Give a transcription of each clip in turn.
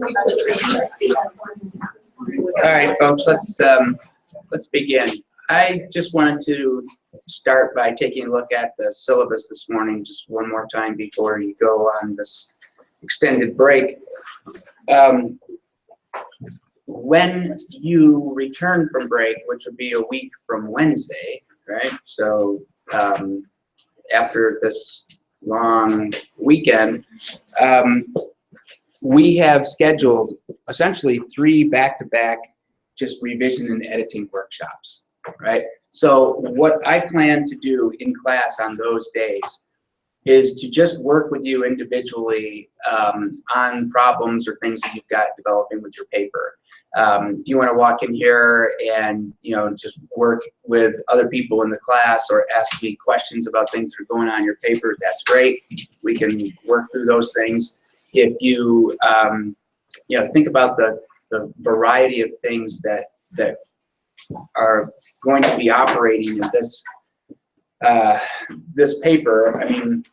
All right, folks, let's begin. I just wanted to start by taking a look at the syllabus this morning just one more time before you go on this extended break. When you return from break, which will be a week from Wednesday, right? So after this long weekend, we have scheduled essentially 3 back-to-back just revision and editing workshops, right? So what I plan to do in class on those days is to just work with you individually on problems or things that you've got developing with your paper. If you want to walk in here and just work with other people in the class or ask me questions about things that are going on in your paper, that's great. We can work through those things. If you think about the variety of things that are going to be operating in this paper, I mean,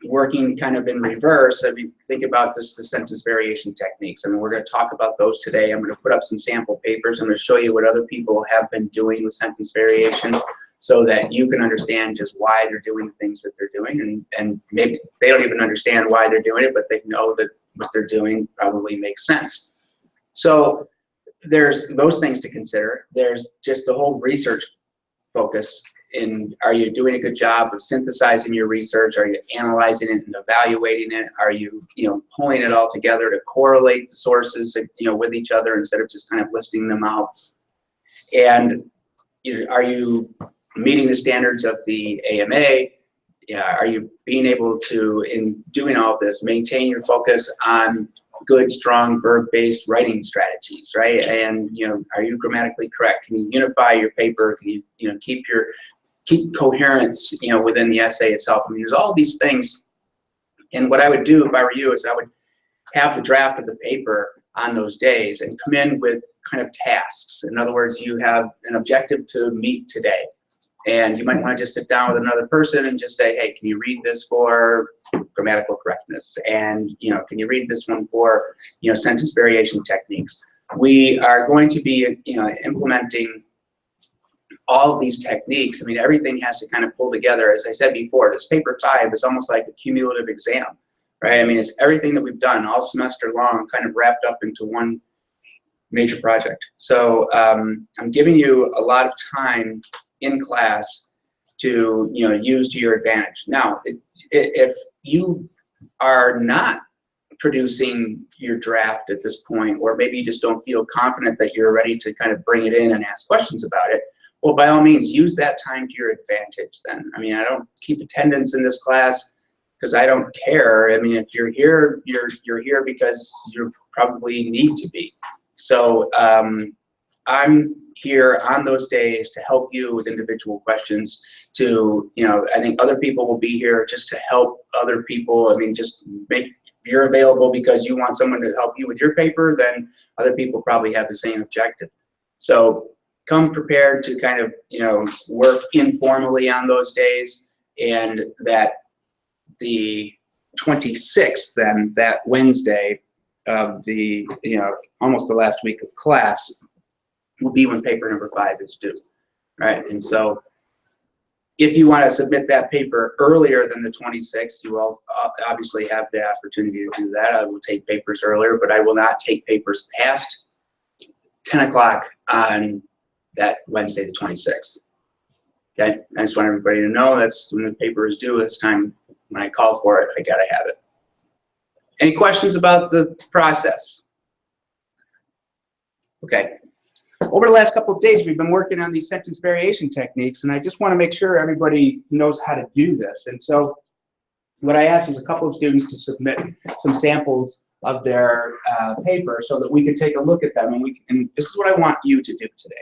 working kind of in reverse, I mean, think about the sentence variation techniques. I mean, we're going to talk about those today. I'm going to put up some sample papers. I'm going to show you what other people have been doing with sentence variation so that you can understand just why they're doing the things that they're doing. And maybe they don't even understand why they're doing it, but they know that what they're doing probably makes sense. So there's those things to consider. There's just the whole research focus. Are you doing a good job of synthesizing your research? Are you analyzing it and evaluating it? Are you, pulling it all together to correlate the sources, with each other instead of just kind of listing them out? And are you meeting the standards of the AMA? Are you being able to, in doing all of this, maintain your focus on good, strong verb-based writing strategies, right? And are you grammatically correct? Can you unify your paper? Can you keep coherence, within the essay itself? I mean, there's all these things. And what I would do if I were you is I would have the draft of the paper on those days and come in with kind of tasks. In other words, you have an objective to meet today. And you might want to just sit down with another person and just say, hey, can you read this for grammatical correctness? And, can you read this one for, sentence variation techniques? We are going to be, implementing all of these techniques. I mean, everything has to kind of pull together. As I said before, this paper 5 is almost like a cumulative exam, right? I mean, it's everything that we've done all semester long kind of wrapped up into one major project. So I'm giving you a lot of time in class to use to your advantage. Now, if you are not producing your draft at this point, or maybe you just don't feel confident that you're ready to kind of bring it in and ask questions about it, well, by all means, use that time to your advantage then. I mean, I don't keep attendance in this class because I don't care. I mean, if you're here, you're here because you probably need to be. So I'm here on those days to help you with individual questions. I think other people will be here just to help other people. I mean, just if you're available because you want someone to help you with your paper, then other people probably have the same objective. So come prepared to kind of, work informally on those days, and that the 26th, then, that Wednesday of the, almost the last week of class, will be when paper number 5 is due, right? And so if you want to submit that paper earlier than the 26th, you will obviously have the opportunity to do that. I will take papers earlier, but I will not take papers past 10 o'clock on that Wednesday, the 26th. Okay, I just want everybody to know that's when the paper is due. This time when I call for it, I gotta have it. Any questions about the process? Okay. Over the last couple of days, we've been working on these sentence variation techniques, and I just want to make sure everybody knows how to do this. And so what I asked was a couple of students to submit some samples of their paper so that we could take a look at them. And this is what I want you to do today.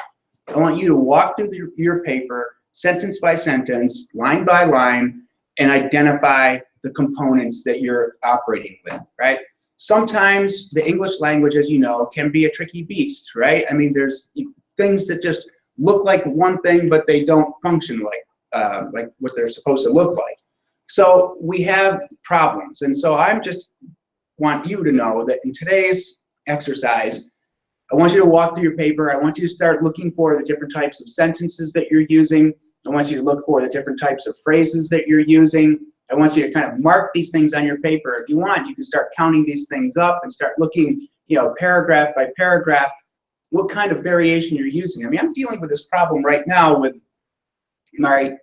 I want you to walk through your paper, sentence by sentence, line by line, and identify the components that you're operating with, right? Sometimes the English language, as you know, can be a tricky beast, right? I mean, there's things that just look like one thing, but they don't function like what they're supposed to look like. So we have problems. And so I'm just want you to know that in today's exercise, I want you to walk through your paper. I want you to start looking for the different types of sentences that you're using. I want you to look for the different types of phrases that you're using. I want you to kind of mark these things on your paper. If you want, you can start counting these things up and start looking, paragraph by paragraph, what kind of variation you're using. I mean, I'm dealing with this problem right now with my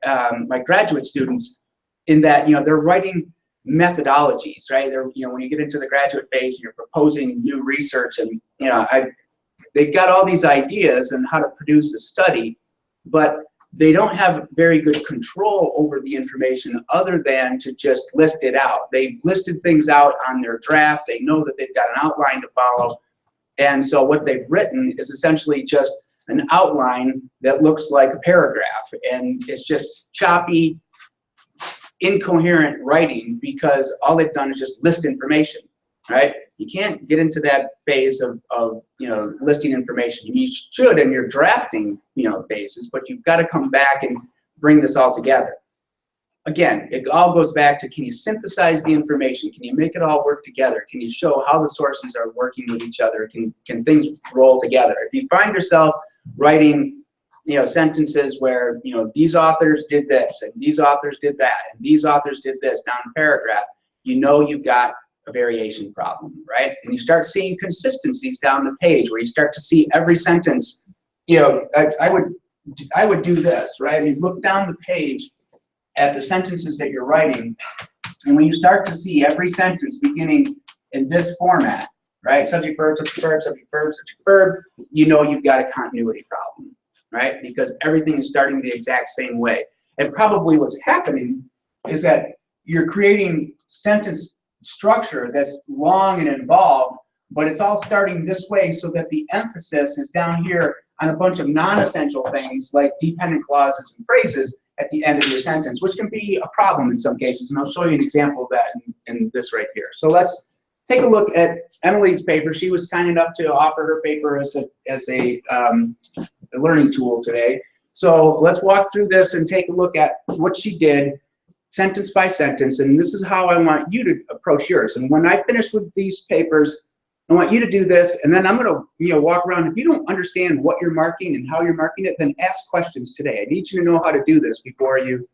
graduate students, in that they're writing methodologies, right? They're when you get into the graduate phase, you're proposing new research, and they've got all these ideas on how to produce a study, but they don't have very good control over the information other than to just list it out. They've listed things out on their draft. They know that they've got an outline to follow. And so what they've written is essentially just an outline that looks like a paragraph. And it's just choppy, incoherent writing, because all they've done is just list information, right? You can't get into that phase of listing information. You should in your drafting phases, but you've got to come back and bring this all together. Again, it all goes back to, can you synthesize the information? Can you make it all work together? Can you show how the sources are working with each other? Can things roll together? If you find yourself writing sentences where these authors did this and these authors did that and these authors did this down the paragraph, you've got a variation problem, right? When you start seeing consistencies down the page, where you start to see every sentence, I would do this, right? You look down the page at the sentences that you're writing, and when you start to see every sentence beginning in this format, right? Subject, verb, subject, verb, subject, verb, subject, verb, you've got a continuity problem, right? Because everything is starting the exact same way. And probably what's happening is that you're creating sentence structure that's long and involved, but it's all starting this way so that the emphasis is down here on a bunch of non-essential things like dependent clauses and phrases at the end of your sentence, which can be a problem in some cases. And I'll show you an example of that in this right here. So let's take a look at Emily's paper. She was kind enough to offer her paper as a learning tool today. So let's walk through this and take a look at what she did sentence by sentence, and this is how I want you to approach yours. And when I finish with these papers, I want you to do this, and then I'm going to walk around. If you don't understand what you're marking and how you're marking it, then ask questions today. I need you to know how to do this before you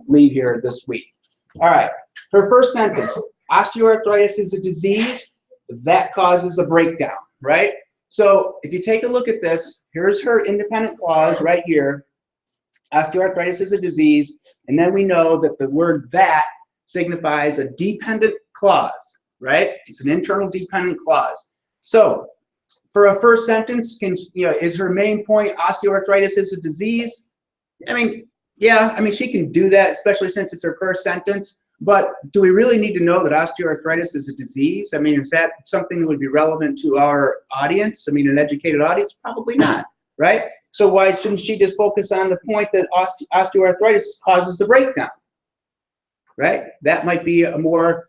leave here this week. All right, her first sentence: osteoarthritis is a disease that causes a breakdown, right? So if you take a look at this, here's her independent clause right here. Osteoarthritis is a disease, and then we know that the word "that" signifies a dependent clause, right? It's an internal dependent clause. So for a first sentence, is her main point osteoarthritis is a disease? Yeah, she can do that, especially since it's her first sentence. But do we really need to know that osteoarthritis is a disease? Is that something that would be relevant to our audience? An educated audience? Probably not, right? So why shouldn't she just focus on the point that osteoarthritis causes the breakdown, right? That might be a more,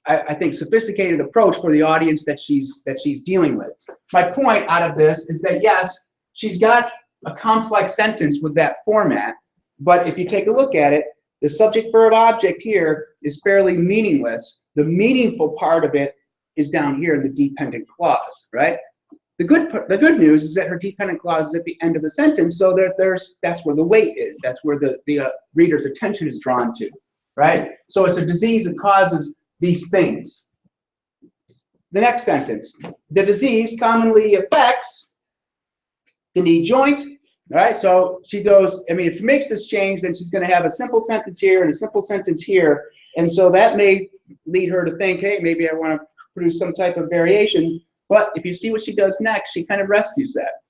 I think, sophisticated approach for the audience that she's dealing with. My point out of this is that, yes, she's got a complex sentence with that format, but if you take a look at it, the subject, verb, object here is fairly meaningless. The meaningful part of it is down here in the dependent clause, right? The good news is that her dependent clause is at the end of the sentence, so that's where the weight is. That's where the reader's attention is drawn to, right? So it's a disease that causes these things. The next sentence: the disease commonly affects the knee joint. All right, so she goes, if she makes this change, then she's going to have a simple sentence here and a simple sentence here. And so that may lead her to think, hey, maybe I want to produce some type of variation. But if you see what she does next, she kind of rescues that.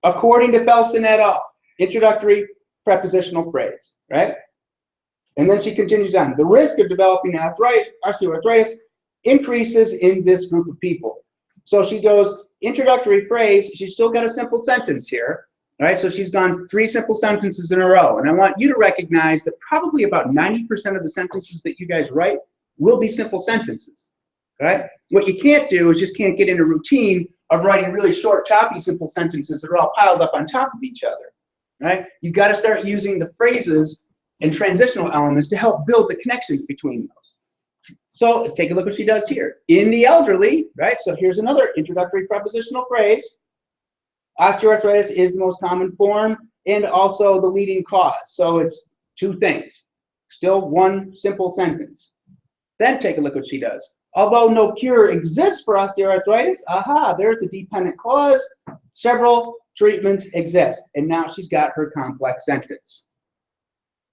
According to Felston et al., introductory prepositional phrase, right? And then she continues on. The risk of developing osteoarthritis increases in this group of people. So she goes, introductory phrase, she's still got a simple sentence here. All right, so she's gone 3 simple sentences in a row. And I want you to recognize that probably about 90% of the sentences that you guys write will be simple sentences. Right? What you can't do is just can't get in a routine of writing really short, choppy, simple sentences that are all piled up on top of each other. Right? You've got to start using the phrases and transitional elements to help build the connections between those. So take a look what she does here. In the elderly, right? So here's another introductory prepositional phrase. Osteoarthritis is the most common form and also the leading cause. So it's two things. Still one simple sentence. Then take a look what she does. Although no cure exists for osteoarthritis, aha, there's the dependent clause. Several treatments exist. And now she's got her complex sentence.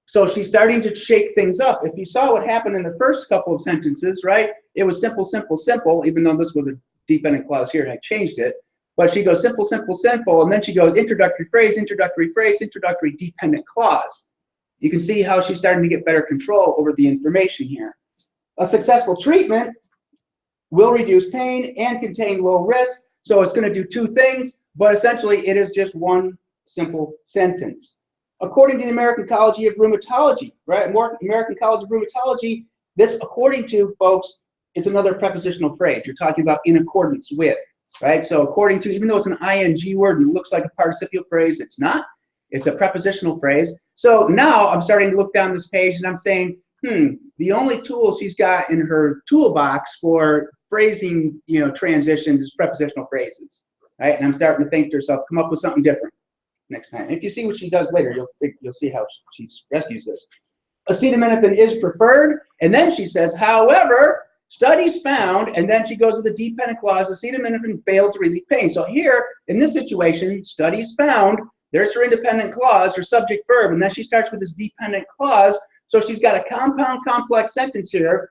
So she's starting to shake things up. If you saw what happened in the first couple of sentences, right? It was simple, simple, simple, even though this was a dependent clause here and I changed it. But she goes simple, simple, simple, and then she goes introductory phrase, introductory phrase, introductory dependent clause. You can see how she's starting to get better control over the information here. A successful treatment will reduce pain and contain low risk. So it's going to do two things, but essentially it is just one simple sentence. According to the American College of Rheumatology, right? American College of Rheumatology, this, according to folks, is another prepositional phrase. You're talking about in accordance with, right? So according to, even though it's an ing word and it looks like a participial phrase, it's not. It's a prepositional phrase. So now I'm starting to look down this page and I'm saying, the only tool she's got in her toolbox for phrasing, transitions is prepositional phrases, right? And I'm starting to think to herself, come up with something different next time. If you see what she does later, you'll see how she rescues this. Acetaminophen is preferred, and then she says, however, studies found, and then she goes with the dependent clause, acetaminophen failed to relieve pain. So here, in this situation, studies found, there's her independent clause, her subject verb, and then she starts with this dependent clause. So she's got a compound complex sentence here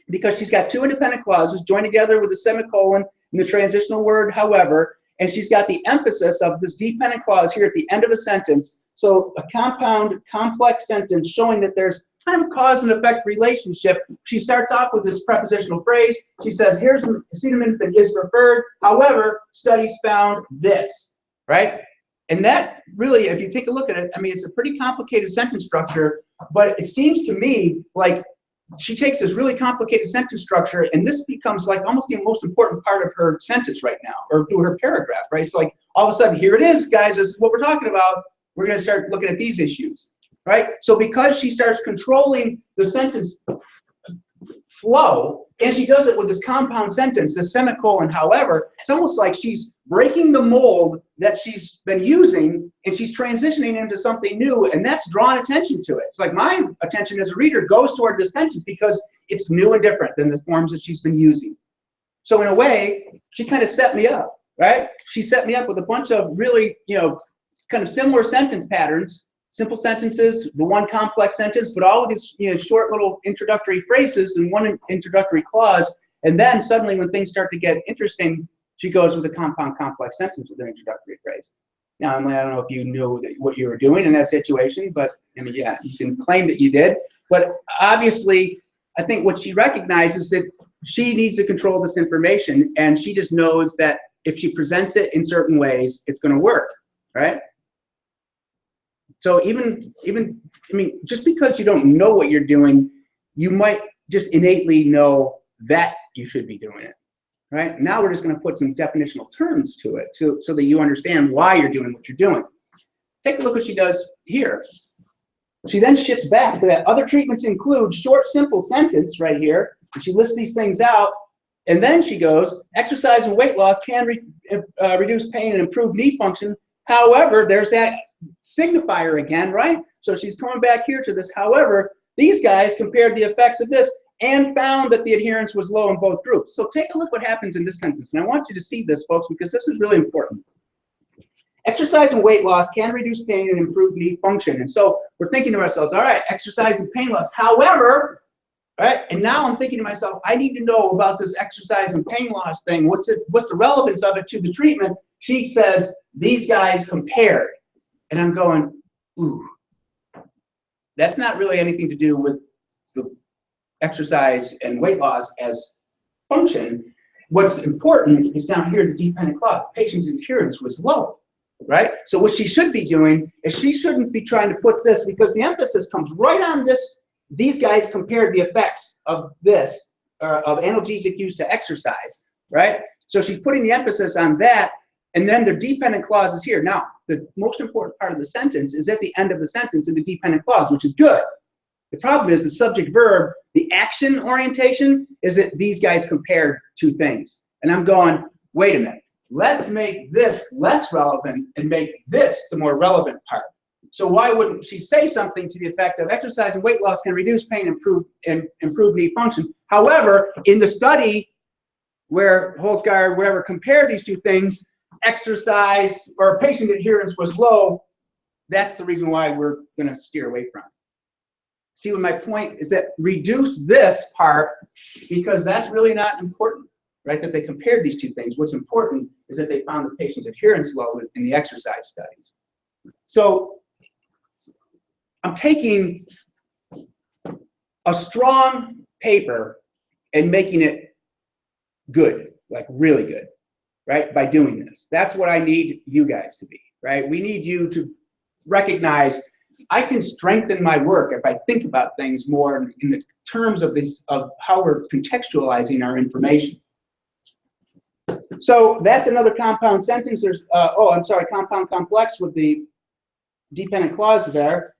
because she's got two independent clauses joined together with a semicolon in the transitional word, however, and she's got the emphasis of this dependent clause here at the end of a sentence. So a compound complex sentence showing that there's kind of a cause and effect relationship. She starts off with this prepositional phrase. She says, here's acetaminophen is preferred. However, studies found this, right? And that really, if you take a look at it, I mean, it's a pretty complicated sentence structure, but it seems to me like she takes this really complicated sentence structure and this becomes like almost the most important part of her sentence right now, or through her paragraph, right? It's like all of a sudden, here it is, guys, this is what we're talking about. We're going to start looking at these issues, right? So because she starts controlling the sentence flow, and she does it with this compound sentence, this semicolon, however, it's almost like she's breaking the mold that she's been using and she's transitioning into something new, and that's drawn attention to it. It's like my attention as a reader goes toward this sentence because it's new and different than the forms that she's been using. So in a way, she kind of set me up, right? She set me up with a bunch of really, kind of similar sentence patterns, simple sentences, the one complex sentence, but all of these, short little introductory phrases and one introductory clause. And then suddenly when things start to get interesting, she goes with a compound complex sentence with an introductory phrase. Now, Emily, I don't know if you knew what you were doing in that situation, but I mean, yeah, you can claim that you did. But obviously, I think what she recognizes that she needs to control this information, and she just knows that if she presents it in certain ways, it's going to work, right? So even, I mean, just because you don't know what you're doing, you might just innately know that you should be doing it, right? Now we're just going to put some definitional terms to it so that you understand why you're doing what you're doing. Take a look what she does here. She then shifts back to that. Other treatments include short, simple sentence right here. And she lists these things out. And then she goes, exercise and weight loss can reduce pain and improve knee function. However, there's that signifier again, right? So she's coming back here to this. However, these guys compared the effects of this and found that the adherence was low in both groups. So take a look what happens in this sentence. And I want you to see this, folks, because this is really important. Exercise and weight loss can reduce pain and improve knee function. And so we're thinking to ourselves, all right, exercise and pain loss. However, right, and now I'm thinking to myself, I need to know about this exercise and pain loss thing. What's the relevance of it to the treatment? She says, these guys compared. And I'm going, ooh, that's not really anything to do with the exercise and weight loss as function. What's important is down here, the dependent clause. Patient's adherence was low, right? So what she should be doing is she shouldn't be trying to put this, because the emphasis comes right on this. These guys compared the effects of this, of analgesic use to exercise, right? So she's putting the emphasis on that, and then the dependent clause is here. Now, the most important part of the sentence is at the end of the sentence in the dependent clause, which is good. The problem is the subject verb, the action orientation is that these guys compared two things. And I'm going, wait a minute, let's make this less relevant and make this the more relevant part. So why wouldn't she say something to the effect of exercise and weight loss can reduce pain and improve knee function? However, in the study where Holzgaard, whatever, compared these two things, exercise or patient adherence was low. That's the reason why we're going to steer away from it. See what my point is, that reduce this part because that's really not important, right? That they compared these two things. What's important is that they found the patient's adherence low in the exercise studies. So I'm taking a strong paper and making it good, like really good, right? By doing this. That's what I need you guys to be, right? We need you to recognize I can strengthen my work if I think about things more in the terms of this, of how we're contextualizing our information. So that's another compound sentence. There's, compound complex with the dependent clause there.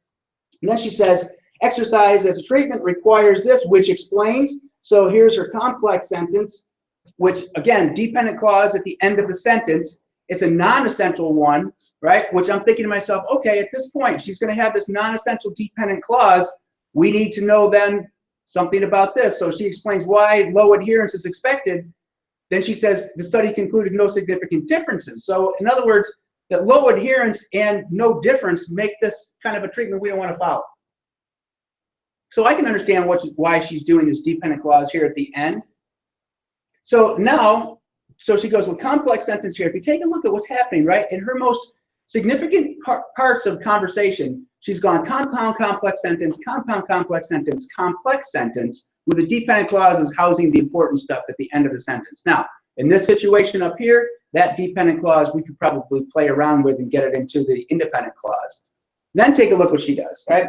And then she says, exercise as a treatment requires this, which explains. So here's her complex sentence, which again, dependent clause at the end of the sentence. It's a non-essential one, right? Which I'm thinking to myself, okay, at this point, she's going to have this non-essential dependent clause. We need to know then something about this. So she explains why low adherence is expected. Then she says the study concluded no significant differences. So in other words, that low adherence and no difference make this kind of a treatment we don't want to follow. So I can understand why she's doing this dependent clause here at the end. So now, so she goes with complex sentence here. If you take a look at what's happening, right, in her most significant parts of conversation, she's gone compound complex sentence, compound complex sentence, complex sentence, with the dependent clauses housing the important stuff at the end of the sentence. Now, in this situation up here, that dependent clause we could probably play around with and get it into the independent clause. Then take a look what she does, right?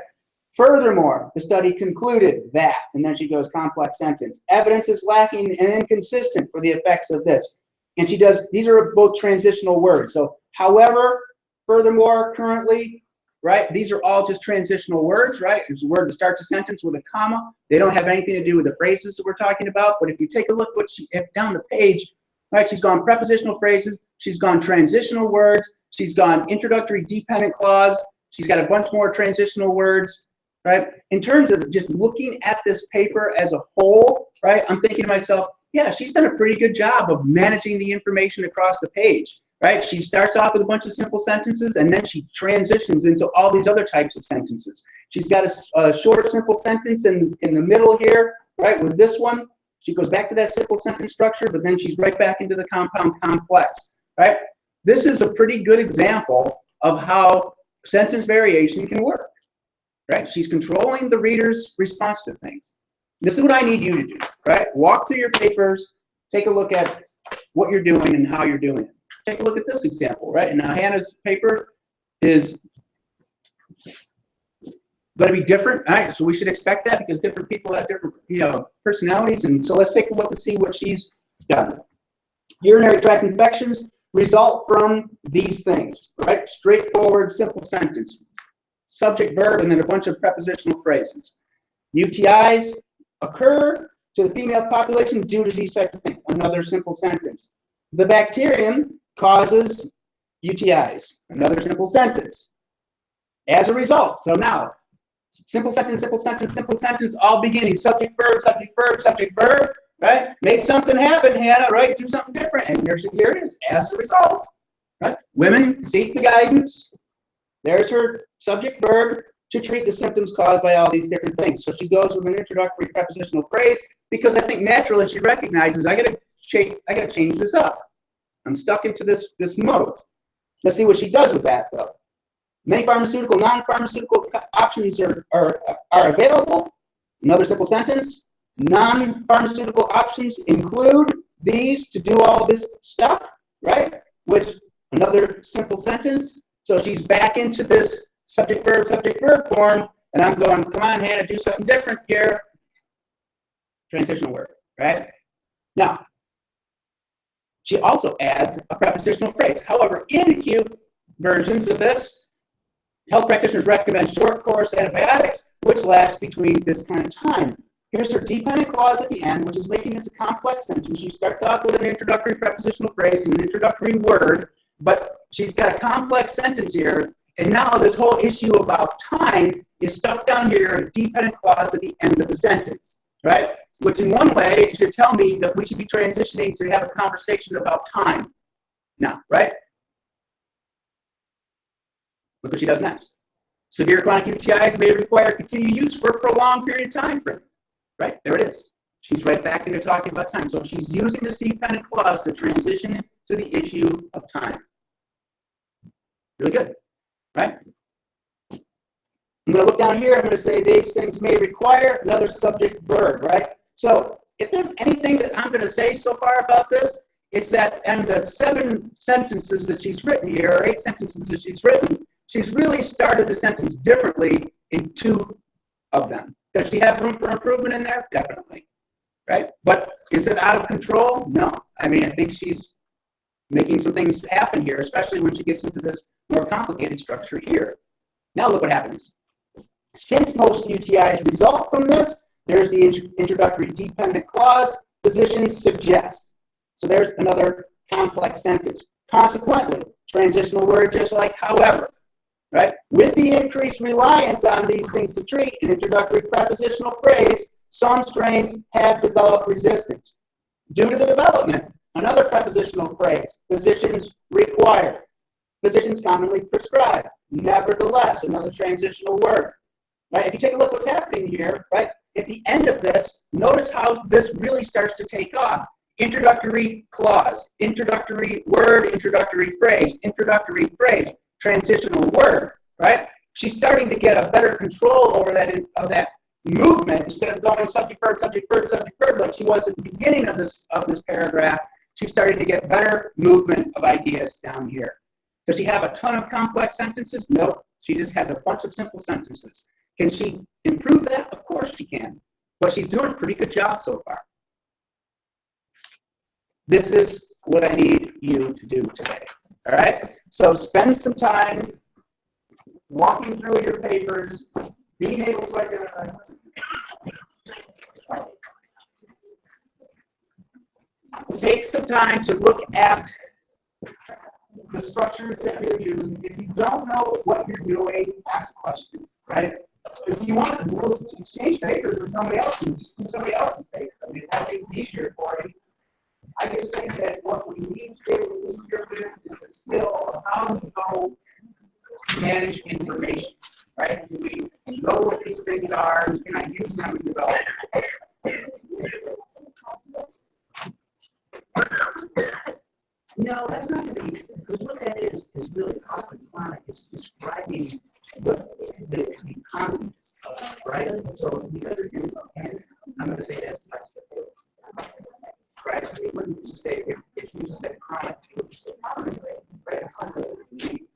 Furthermore, the study concluded that, and then she goes complex sentence. Evidence is lacking and inconsistent for the effects of this. And she does, these are both transitional words. So, however, furthermore, currently, right? These are all just transitional words, right? It's a word that starts a sentence with a comma. They don't have anything to do with the phrases that we're talking about. But if you take a look what she, down the page, right? She's gone prepositional phrases. She's gone transitional words. She's gone introductory dependent clause. She's got a bunch more transitional words. Right? In terms of just looking at this paper as a whole, right, I'm thinking to myself, yeah, she's done a pretty good job of managing the information across the page, right? She starts off with a bunch of simple sentences, and then she transitions into all these other types of sentences. She's got a short, simple sentence in the middle here, right, with this one. She goes back to that simple sentence structure, but then she's right back into the compound complex, right? This is a pretty good example of how sentence variation can work. Right? She's controlling the reader's response to things. This is what I need you to do, right? Walk through your papers, take a look at what you're doing and how you're doing it. Take a look at this example, right? And now Hannah's paper is going to be different, right? So we should expect that because different people have different, personalities. And so let's take a look and see what she's done. Urinary tract infections result from these things, right? Straightforward, simple sentence. Subject, verb, and then a bunch of prepositional phrases. UTIs occur to the female population due to these types of things. Another simple sentence. The bacterium causes UTIs. Another simple sentence. As a result, so now, simple sentence, simple sentence, simple sentence, all beginning. Subject, verb, subject, verb, subject, verb, right? Make something happen, Hannah, right? Do something different. And here it is. As a result, right? Women seek the guidance. There's her subject verb to treat the symptoms caused by all these different things. So she goes with an introductory prepositional phrase because I think naturally she recognizes I gotta change this up. I'm stuck into this mode. Let's see what she does with that though. Many pharmaceutical, non-pharmaceutical options are available. Another simple sentence. Non-pharmaceutical options include these to do all this stuff, right? Which another simple sentence. So she's back into this subject verb form, and I'm going, come on, Hannah, do something different here. Transitional word, right? Now, she also adds a prepositional phrase. However, in acute versions of this, health practitioners recommend short course antibiotics which lasts between this kind of time. Here's her dependent clause at the end, which is making this a complex sentence. She starts off with an introductory prepositional phrase and an introductory word, but she's got a complex sentence here. And now this whole issue about time is stuck down here in a dependent clause at the end of the sentence, right? Which in one way should tell me that we should be transitioning to have a conversation about time now, right? Look what she does next. Severe chronic UTIs may require continued use for a prolonged period of time frame, right? There it is. She's right back into talking about time. So she's using this dependent clause to transition to the issue of time. Really good, right? I'm going to look down here. I'm going to say these things may require another subject verb, right? So if there's anything that I'm going to say so far about this, it's that in the 7 sentences that she's written here, or 8 sentences that she's written, she's really started the sentence differently in 2 of them. Does she have room for improvement in there? Definitely, right? But is it out of control? No. I mean, I think she's making some things happen here, especially when she gets into this more complicated structure here. Now look what happens. Since most UTIs result from this, there's the introductory dependent clause, physicians suggest. So there's another complex sentence. Consequently, transitional word just like however, right? With the increased reliance on these things to treat an introductory prepositional phrase, some strains have developed resistance. Due to the development, another prepositional phrase, physicians require. Physicians commonly prescribe. Nevertheless, another transitional word. Right? If you take a look what's happening here, right? At the end of this, notice how this really starts to take off. Introductory clause, introductory word, introductory phrase, transitional word, right? She's starting to get a better control over that movement instead of going subject, verb, like she was at the beginning of this paragraph. She's starting to get better movement of ideas down here. Does she have a ton of complex sentences? No, she just has a bunch of simple sentences. Can she improve that? Of course she can. But she's doing a pretty good job so far. This is what I need you to do today. All right? So spend some time walking through your papers, being able to identify. Take some time to look at the structures that you're using. If you don't know what you're doing, ask questions, right? If you want to exchange papers with somebody else's paper, I mean, that makes it easier for you. I just think that what we need to be able to do here is a skill of how to go manage information, right? Do we know what these things are? Can I use them in development? No, that's not going to be, because what that is really chronic. It's describing what the economy is, right? So because it is, I'm going to say that's right. So when you say, if you said chronic, you would say chronic, right? It's not going to be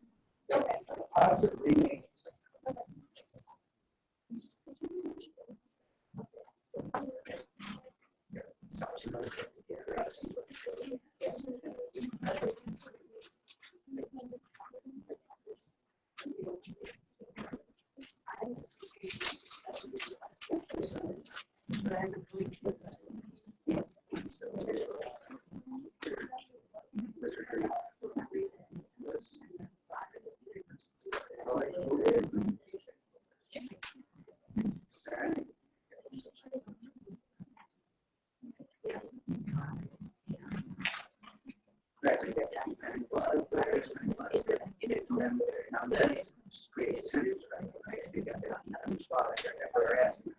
positively.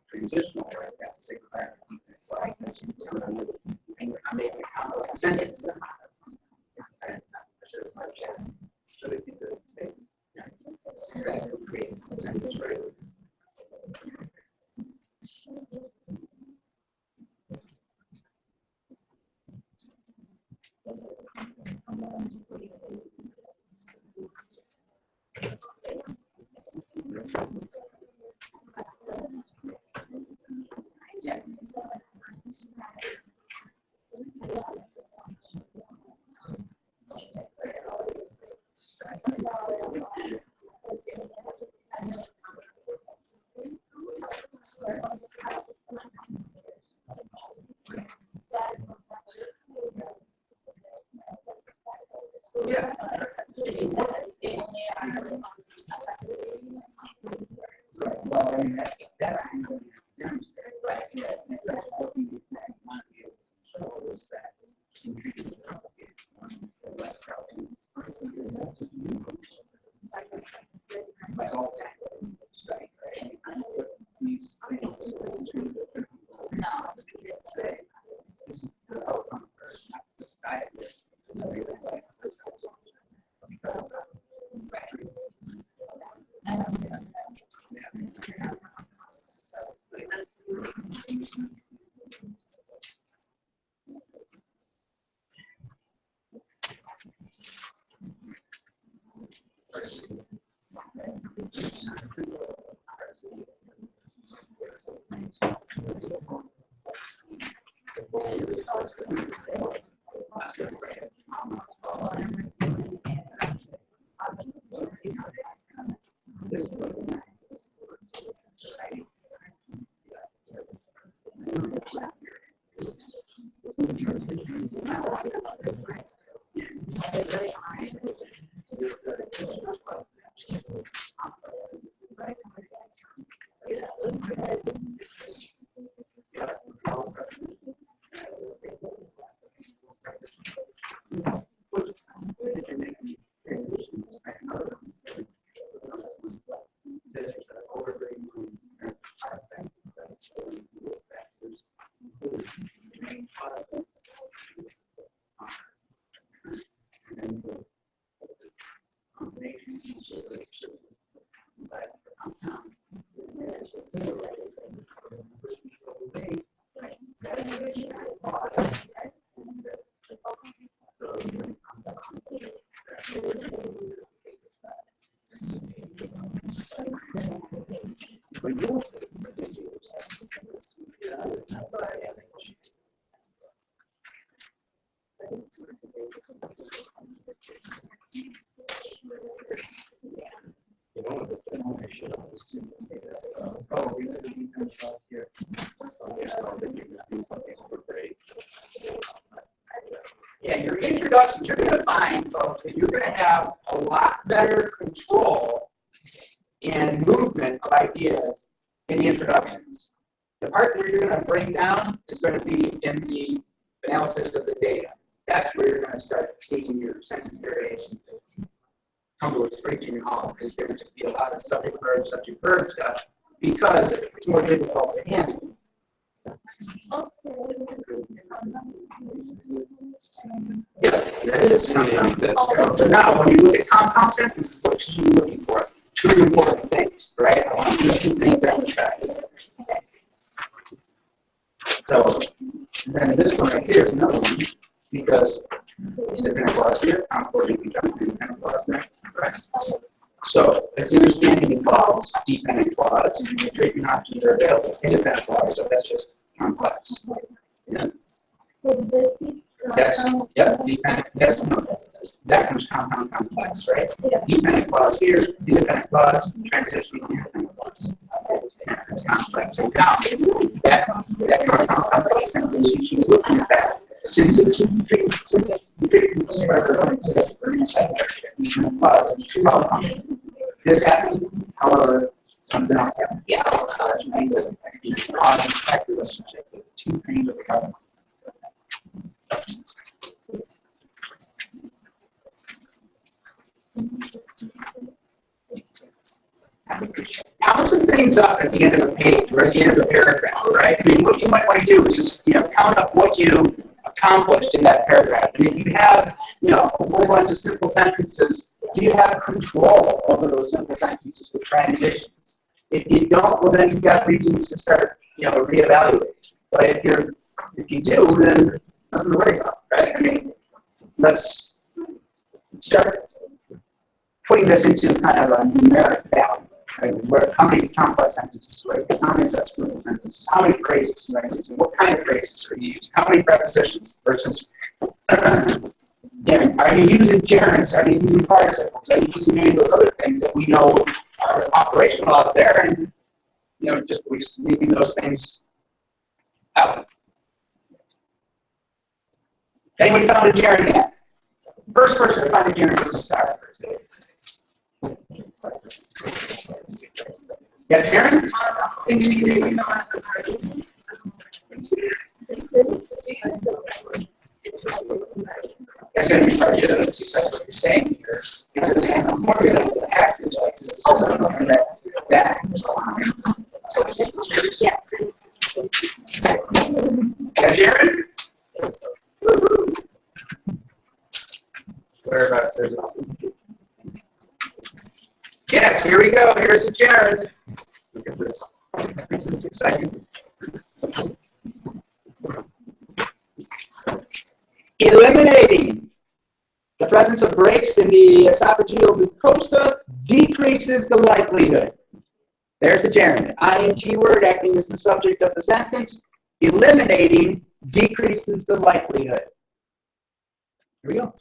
Transitional, Well, I mean, that's demonstrated, right? That's what we might be able to show is that yeah, your introductions, you're going to find, folks, that you're going to have a lot better control and movement of ideas in the introductions. The part where you're going to break down is going to be in the analysis of the data. That's where you're going to start seeing your sentence variations come to a screeching halt. There's going to just be a lot of subject verb stuff because it's more difficult to handle. Yeah, that is. So now, when you look at compound sentences, what should you be looking for? Two important things, right? I want to do two things that track. So then this one right here is another one because these are going to clause here, you can jump to dependent clause there, right? So as soon as anything involves dependent clause, treatment options are available. Independent clause, so that's just complex. Yeah. That's dependent. That's that comes compound complex, right? Dependent clause here is independent clause, transition independent clause. It's complex. So now that compound complex sentence, you should be looking at that. As soon as it's this happens, however, something else happens. Yeah. Two things of the government. Count some things up at the end of the page or at the end of the paragraph, right? I mean, what you might want to do is just, count up what you accomplished in that paragraph. And if you have, a whole bunch of simple sentences, do you have control over those simple sentences with transitions? If you don't, well, then you've got reasons to start, reevaluating. But if you do, then nothing to worry about, right? I mean, let's start putting this into kind of a numeric value. Right? How many complex sentences, right? How many such simple sentences? How many phrases, right? What kind of phrases are you using? How many prepositions versus are you using gerunds? Are you using participles? Are you using any of those other things that we know are operational out there? And just leaving those things out. Anybody found a gerund yet? First person to find a gerund is a star. Yeah, Karen? That's going to be part of what you're saying here. It's the same formula to ask this like that. Yes. Yeah, Karen? Whereabouts is it? Yes, here we go. Here's the Jared. Look at this. This is exciting. Eliminating the presence of breaks in the esophageal mucosa decreases the likelihood. There's the gerund. ING word acting as the subject of the sentence. Eliminating decreases the likelihood. Here we go.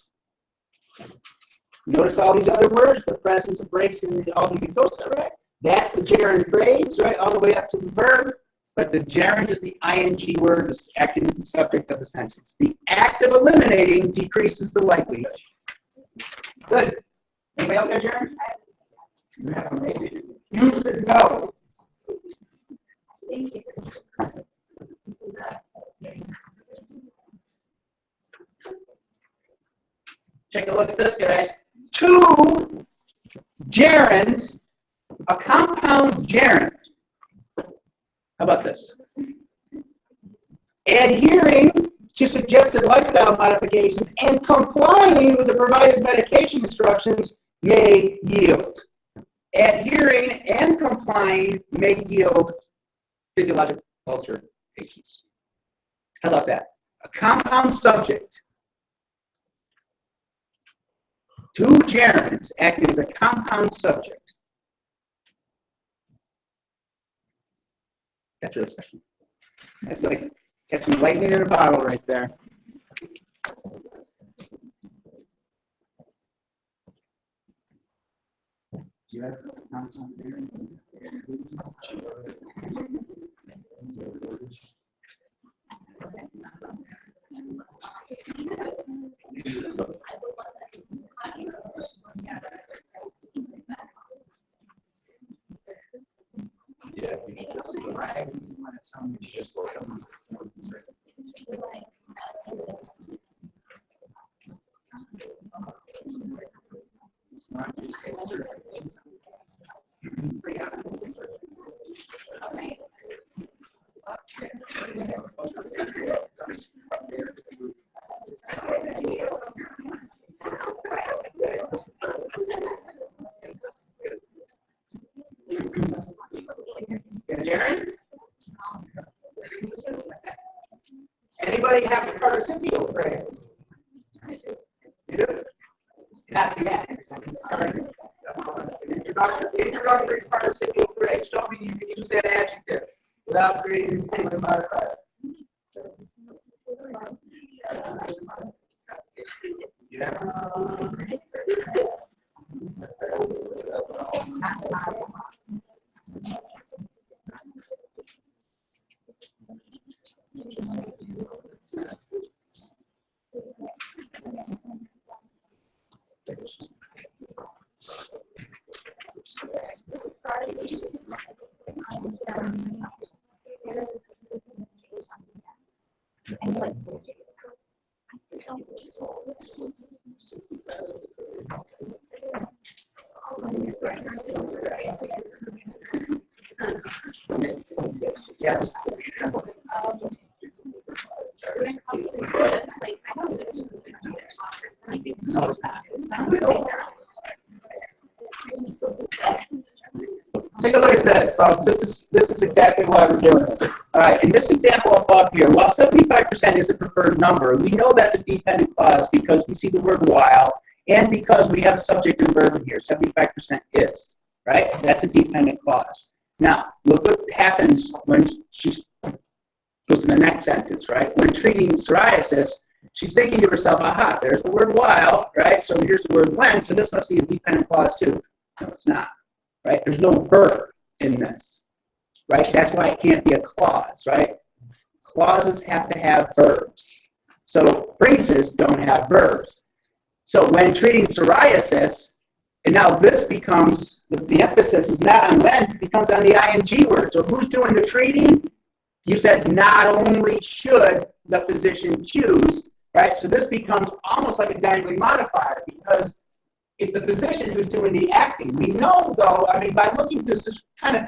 Notice all these other words, the presence of breaks in the mucosa, right? That's the gerund phrase, right, all the way up to the verb. But the gerund is the ING word that's acting as the subject of the sentence. The act of eliminating decreases the likelihood. Good. Anybody else got gerund? You should go. Thank you. Take a look at this, guys. Two gerunds, a compound gerund. How about this? Adhering to suggested lifestyle modifications and complying with the provided medication instructions may yield. Adhering and complying may yield physiological alterations. How about that? A compound subject. Two gerunds acting as a compound subject. That's really special. That's like catching lightning in a bottle right there. Do you have something there? Yeah, Anybody have a participial phrase? You do? Not yet. Introductory participial phrase. Don't mean you can use that adjective without creating a modifier. Yeah. Yes. No, it's not. Take a look at this, folks. This is exactly why we're doing this. All right, in this example above here, while 75% is a preferred number, we know that's a dependent clause because we see the word while and because we have a subject and verb here. 75% is, right? That's a dependent clause. Now, look what happens when she goes to the next sentence, right? When treating psoriasis, she's thinking to herself, aha, there's the word while, right? So here's the word when, so this must be a dependent clause too. No, it's not, right? There's no verb in this, right? That's why it can't be a clause, right? Clauses have to have verbs. So phrases don't have verbs. So when treating psoriasis, And now this becomes, the emphasis is not on when, it becomes on the ing word. So who's doing the treating? You said not only should the physician choose, right? So this becomes almost like a dangling modifier because it's the physician who's doing the acting. We know, though, I mean, by looking at this is kind of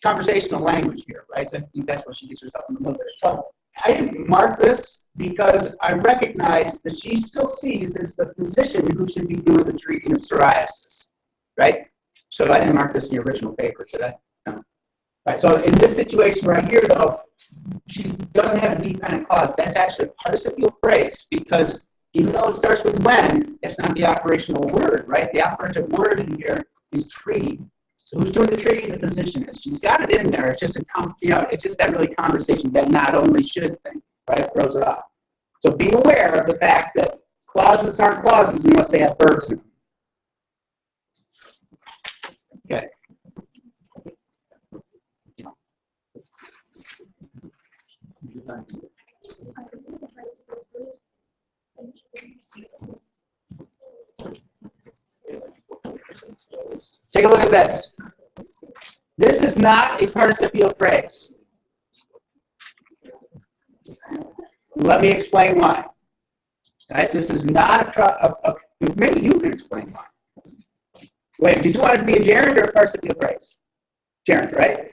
conversational language here, right? I think that's where she gets herself in a little bit of trouble. I didn't mark this because I recognize that she still sees it's the physician who should be doing the treating of psoriasis, right? So I didn't mark this in the original paper, did I? No. Right, so in this situation right here, though, she doesn't have a dependent clause. That's actually a participial phrase because even though it starts with when, it's not the operational word, right? The operative word in here is treating. So who's doing the treating? The physician is. She's got it in there. It's just it's just that really conversation that not only should thing, right? Throws it off. So be aware of the fact that clauses aren't clauses unless they have verbs in them. Okay. Take a look at this. This is not a participial phrase. Let me explain why. Right? This is not maybe you can explain why. Wait, did you want it to be a gerund or a participial phrase? Gerund, right?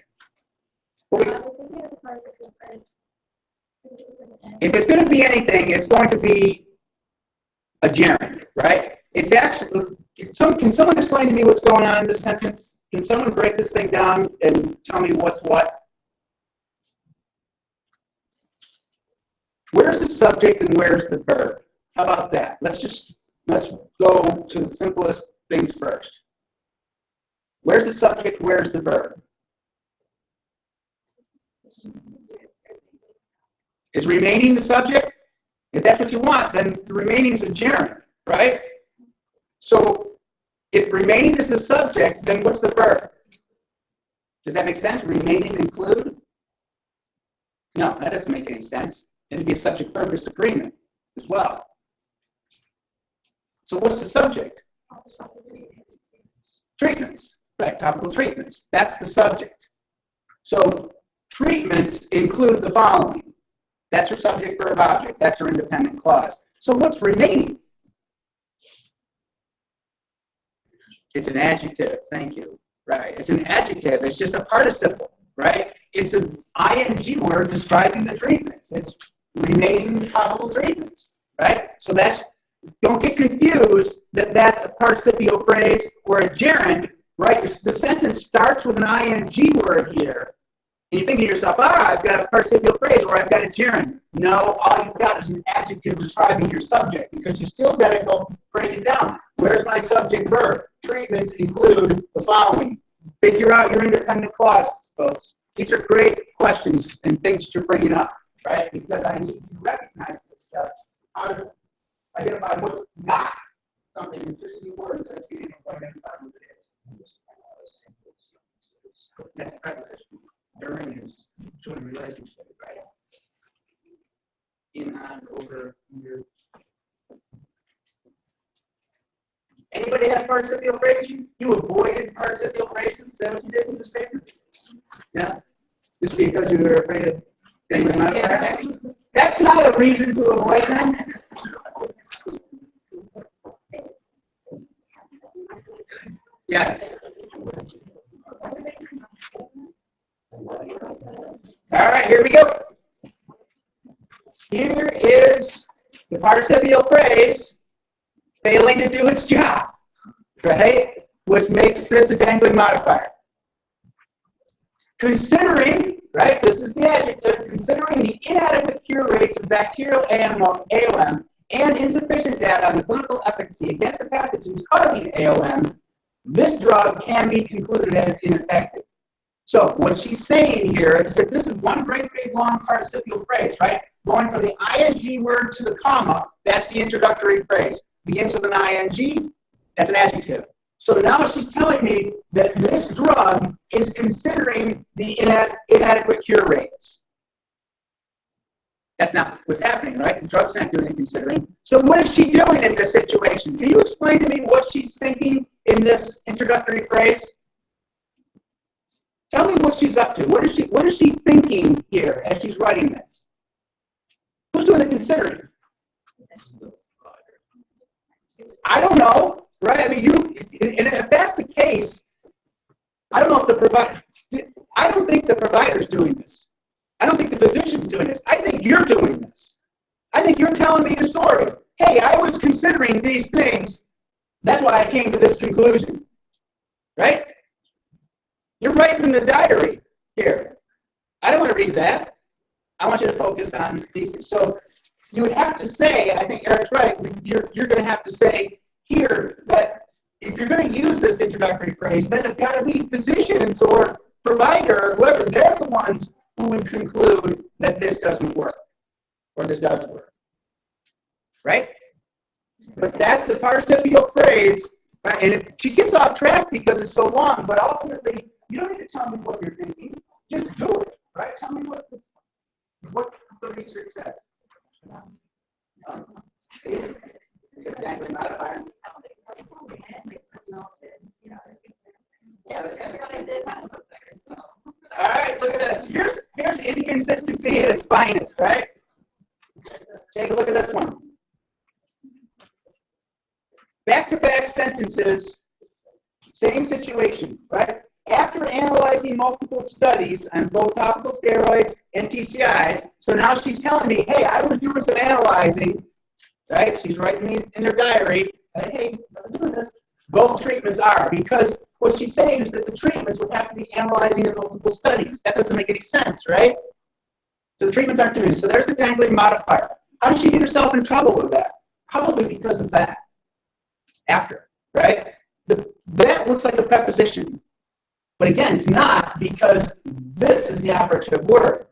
If it's going to be anything, it's going to be a gerund, right? It's actually, can someone explain to me what's going on in this sentence? Can someone break this thing down and tell me what's what? Where's the subject and where's the verb? How about that? Let's go to the simplest things first. Where's the subject? Where's the verb? Is remaining the subject? If that's what you want, then the remaining is a gerund, right? So if remaining is the subject, then what's the verb? Does that make sense? Remaining include? No, that doesn't make any sense. It'd be a subject-verb disagreement as well. So what's the subject? Treatments, right? Topical treatments. That's the subject. So treatments include the following. That's her subject, verb, object. That's her independent clause. So what's remaining? It's an adjective. Thank you. Right. It's an adjective. It's just a participle, right? It's an ing word describing the treatments. It's remaining topical treatments, right? So don't get confused that that's a participial phrase or a gerund, right? The sentence starts with an ing word here. And you think to yourself, I've got a participial phrase or I've got a gerund. No, all you've got is an adjective describing your subject because you still got to go break it down. Where's my subject verb? Treatments include the following. Figure out your independent clauses, folks. These are great questions and things that you're bringing up, right? Because I need to recognize this stuff. How to identify what's not something that's just a word that's getting identified what it is. That's preposition. During is showing relationship, right? In, on, over, under. Anybody have participial phrases? You avoided participial phrases? Is that what you did in this paper? Yeah? Just because you were afraid of things not yes. That's not a reason to avoid them. Yes. All right, here we go. Here is the participial phrase failing to do its job, right? Which makes this a dangling modifier. Considering, right, this is the adjective, considering the inadequate cure rates of bacterial ALM and insufficient data on the clinical efficacy against the pathogens causing ALM, this drug can be concluded as ineffective. So what she's saying here is that this is one great big long participial phrase, right? Going from the ing word to the comma, that's the introductory phrase. Begins with an ing, that's an adjective. So now she's telling me that this drug is considering the inadequate cure rates. That's not what's happening, right? The drug's not doing it considering. So what is she doing in this situation? Can you explain to me what she's thinking in this introductory phrase? Tell me what she's up to. What is she thinking here as she's writing this? Who's doing the considering? I don't know, right? I mean, and if that's the case, I don't know if I don't think the provider's doing this. I don't think the physician's doing this. I think you're doing this. I think you're telling me a story. Hey, I was considering these things. That's why I came to this conclusion. Right? You're writing in the diary here. I don't want to read that. I want you to focus on these things. So you would have to say, I think Eric's right, you're going to have to say here that if you're going to use this introductory phrase, then it's got to be physicians or provider or whoever. They're the ones who would conclude that this doesn't work or this does work. Right? But that's the participial phrase. Right? And she gets off track because it's so long, but ultimately, you don't need to tell me what you're thinking. Just do it. Right? Tell me what the research says. All right, look at this. Here's inconsistency at its finest, right? Take a look at this one. Back-to-back sentences, same situation, right? After analyzing multiple studies on both topical steroids and TCIs, so now she's telling me, hey, I was doing some analyzing, right? She's writing me in her diary, hey, I'm doing this. Both treatments are, because what she's saying is that the treatments would have to be analyzing in multiple studies. That doesn't make any sense, right? So the treatments aren't doing it. So there's the dangling modifier. How did she get herself in trouble with that? Probably because of that. After, right? That looks like a preposition. But again, it's not, because this is the operative word.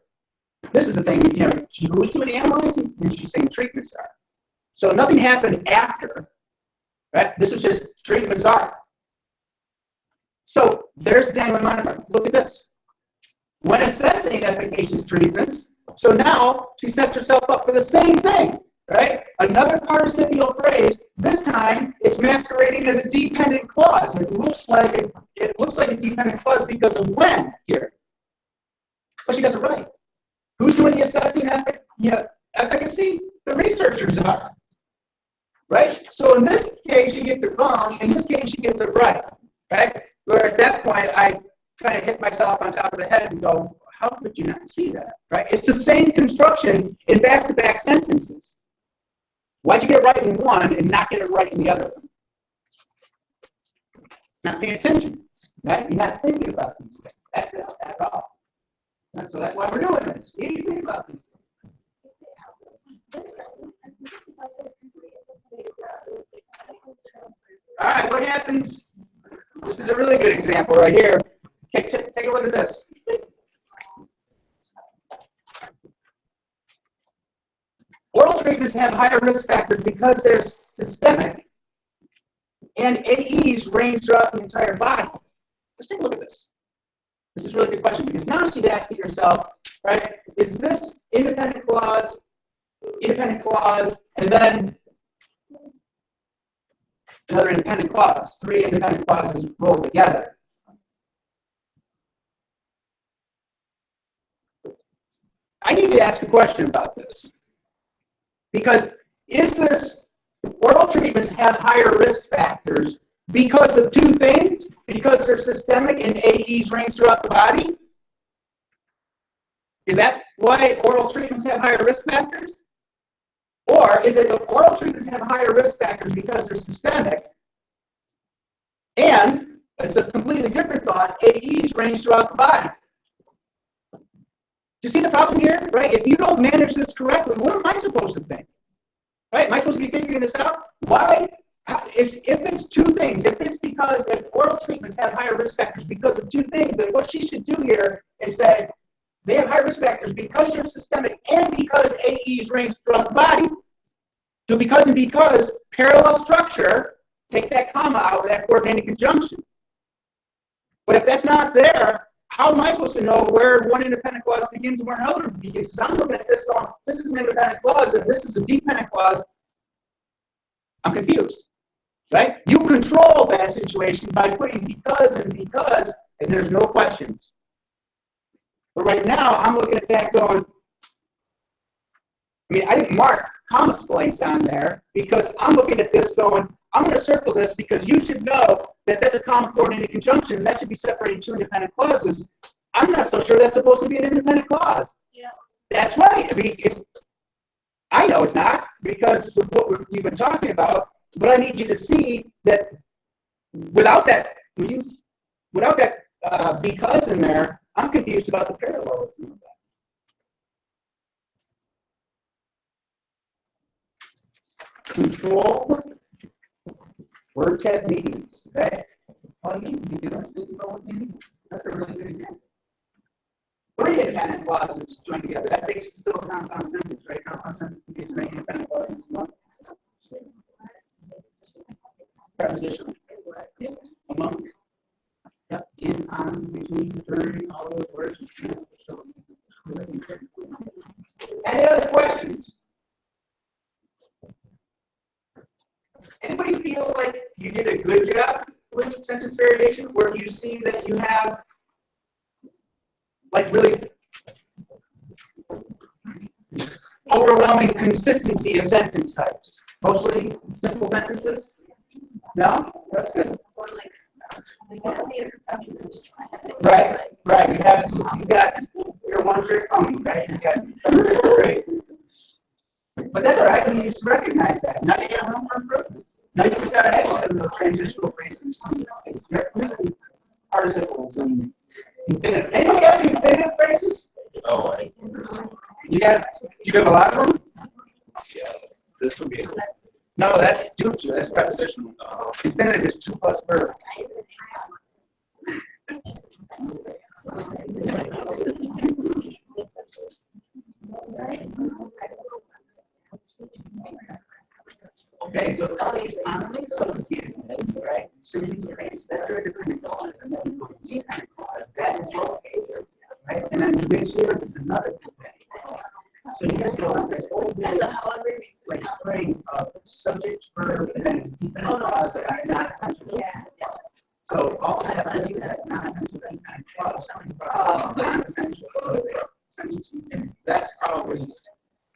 This is the thing, who was doing the analyzing? And she's saying treatments are. So nothing happened after, right? This is just treatments are. So there's the dangling modifier. Look at this. When assessing efficacious treatments, so now she sets herself up for the same thing, right? Another participial phrase. This time it's masquerading as a dependent clause. It looks like a dependent clause because of when here. But she does it right. Who's doing the assessing efficacy? The researchers are. Right? So in this case, she gets it wrong. In this case, she gets it right. Right? Where at that point, I kind of hit myself on top of the head and go, how could you not see that? Right? It's the same construction in back-to-back sentences. Why'd you get it right in one and not get it right in the other one? Not paying attention. Right? You're not thinking about these things. That's it. That's all. So that's why we're doing this. You need to think about these things. All right, what happens? This is a really good example right here. Take a look at this. Oral treatments have higher risk factors because they're systemic, and AEs range throughout the entire body. Let's take a look at this. This is a really good question, because now she's asking herself, right, is this independent clause, and then another independent clause, 3 independent clauses rolled together. I need to ask a question about this. Because is this oral treatments have higher risk factors because of 2 things? Because they're systemic and AEs range throughout the body? Is that why oral treatments have higher risk factors? Or is it that oral treatments have higher risk factors because they're systemic, and it's a completely different thought, AEs range throughout the body? Do you see the problem here? Right? If you don't manage this correctly, what am I supposed to think? Right? Am I supposed to be figuring this out? Why? If it's 2 things, if it's because that oral treatments have higher risk factors because of 2 things, then what she should do here is say, they have high risk factors because they're systemic and because AEs range throughout the body. Do because and because, parallel structure, take that comma out of that coordinating conjunction. But if that's not there, how am I supposed to know where one independent clause begins and where another begins? Because I'm looking at this going, this is an independent clause and this is a dependent clause. I'm confused. right? You control that situation by putting because, and there's no questions. But right now, I'm looking at that going, I mean, I didn't mark comma splice on there because I'm looking at this going, I'm going to circle this because you should know that that's a comma coordinated conjunction and that should be separating two independent clauses. I'm not so sure that's supposed to be an independent clause. Yeah. That's right. I mean, I know it's not because of what we've been talking about, but I need you to see that without that, because in there, I'm confused about the parallelism of that. Control word tag meanings, okay? What do you mean? You don't think about what you mean? That's a really good example. Three independent clauses joined together. That makes still a compound sentence, right? Compound sentence contains many independent clauses. One. Preposition. Among. Yep. In, on, between, during, all those words. Any other questions? Anybody feel like you did a good job with sentence variation, or do you see that you have like really overwhelming consistency of sentence types? Mostly simple sentences? No? That's good. Right. You got your one trick pony, right? You got great. But that's all right. You just recognize that. Now you got room for improvement. Now you just got to have some of those transitional phrases, participles, and infinitive. Anybody have any infinitive phrases? Oh, You have a lot of them? yeah. This would be a No, that's due to. That's prepositional. Infinitive is 2 plus verb. Okay, so all these honestly, so right? So you can arrange that are different clauses, and then you put G kind of clause. That is located, right? And then the big series is another thing. So you guys go on this whole big, like string of subject, verb, and then dependent clause that are not essential. So all that is that non-essential kind of clause, non-essential sentence. That's probably,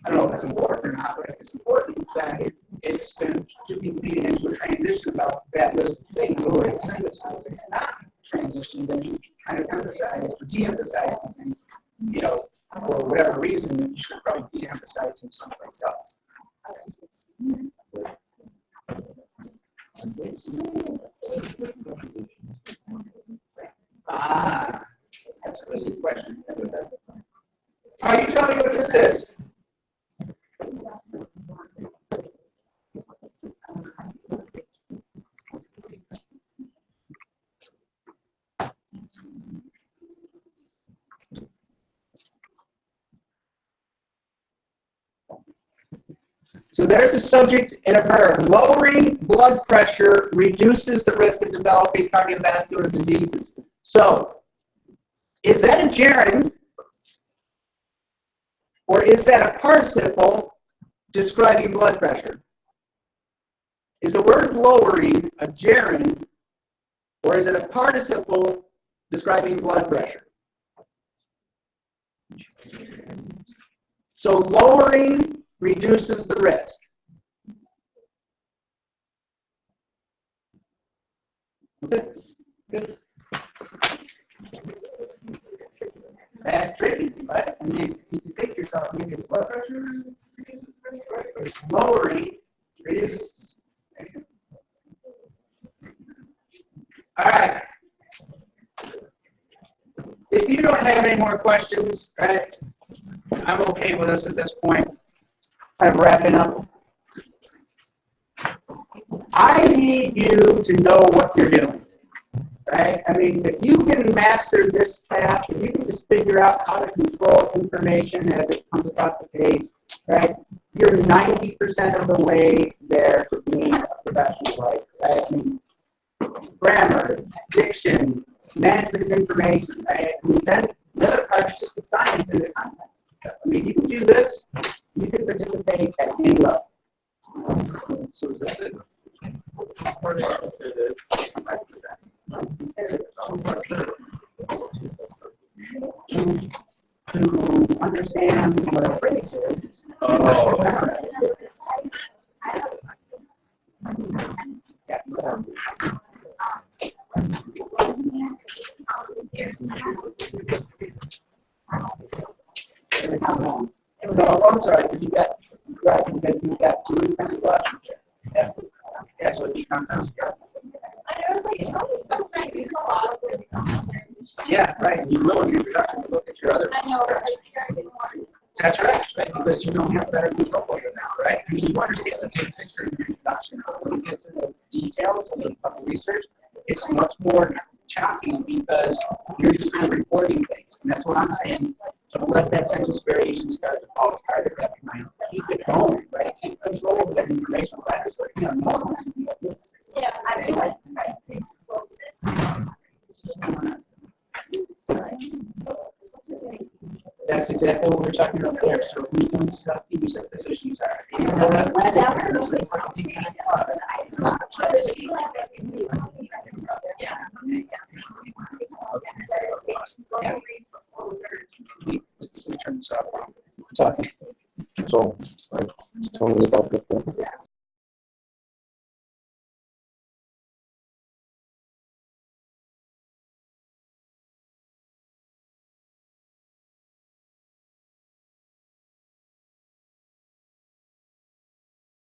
I don't know if it's important or not, but if it's important, then it's going to be leading into a transition about that list of things. Or if it's not transition, then you kind of emphasize or de-emphasize these things, you know, for whatever reason, you should probably de-emphasize them someplace else. That's a really good question. Are you telling me what this is? So there's a subject and a verb. Lowering blood pressure reduces the risk of developing cardiovascular diseases. So, is that a gerund, or is that a participle describing blood pressure? Is the word lowering a gerund, or is it a participle describing blood pressure? So lowering reduces the risk. Okay. Good. That's tricky, right? I mean, you can think yourself, maybe it's blood pressure, lowering reduces. All right. If you don't have any more questions, right, I'm okay with us at this point. Kind of wrapping up. I need you to know what you're doing, right? I mean, if you can master this task, if you can just figure out how to control information as it comes across the page, right? You're 90% of the way there to being a professional writer, right? I mean, grammar, diction, management of information, right? I mean, then the other part is just the science and the context. I mean, you can do this, you can participate at any level. So is that it? To understand what a phrase is. No, I'm sorry, you got two kind of questions. Yeah. That's what he comes out. Yeah, right. You will in your introduction look at your other. I know, That's right, because you don't have better control over it now, right? I mean, you understand the big picture in your introduction. When you get to the details of the research, it's much more choppy because you're just kind of reporting things. And that's what I'm saying. Don't let that sentence variation start to fall apart at that point. Keep it going, right? Keep control of that information. yeah, I see. That's exactly what we're talking about there. So we can stop these positions are. It's not. So, tell me about the